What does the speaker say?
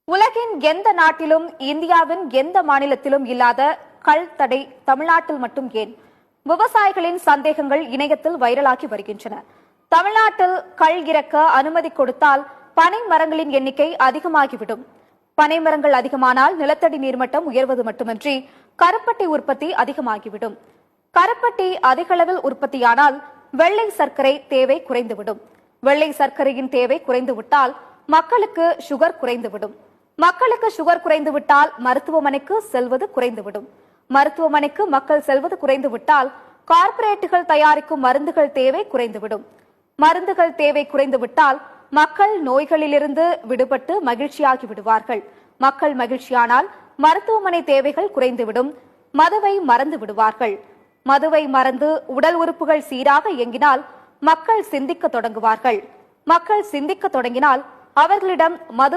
உலகின் எந்த நாட்டிலும் இந்தியாவின் எந்த மாநிலத்திலும் இல்லாத கள் தடை தமிழ்நாட்டில் மட்டும் ஏன்? விவசாயிகளின் சந்தேகங்கள் இணையத்தில் வைரலாகி வருகின்றன. தமிழ்நாட்டில் கள் இறக்க அனுமதி கொடுத்தால் பனை மரங்களின் எண்ணிக்கை அதிகமாகிவிடும். பனை மரங்கள் அதிகமானால் நிலத்தடி நீர்மட்டம் உயர்வது மட்டுமின்றி கருப்பட்டி உற்பத்தி அதிகமாகிவிடும். கருப்பட்டி அதிகளவில் உற்பத்தியானால் வெள்ளை சர்க்கரை தேவை குறைந்துவிடும். வெள்ளை சர்க்கரையின் தேவை குறைந்துவிட்டால் மக்களுக்கு சுகர் குறைந்துவிடும். மக்களுக்கு சுகர் குறைந்துவிட்டால் மருத்துவமனைக்கு செல்வது குறைந்துவிடும். மருத்துவமனைக்கு மக்கள் செல்வது குறைந்துவிட்டால் கார்ப்பரேட்டுகள் தயாரிக்கும் மருந்துகள் தேவை குறைந்துவிடும். மருந்துகள் தேவை குறைந்துவிட்டால் மக்கள் நோய்களிலிருந்து விடுபட்டு மகிழ்ச்சியாகி விடுவார்கள். மக்கள் மகிழ்ச்சியானால் மருத்துவமனை தேவைகள் குறைந்துவிடும். மதுவை மறந்து விடுவார்கள். மதுவை மறந்து உடல் உறுப்புகள் சீராக இயங்கினால் மக்கள் சிந்திக்க தொடங்குவார்கள். மக்கள் சிந்திக்க தொடங்கினால் அவர்களிடம் மது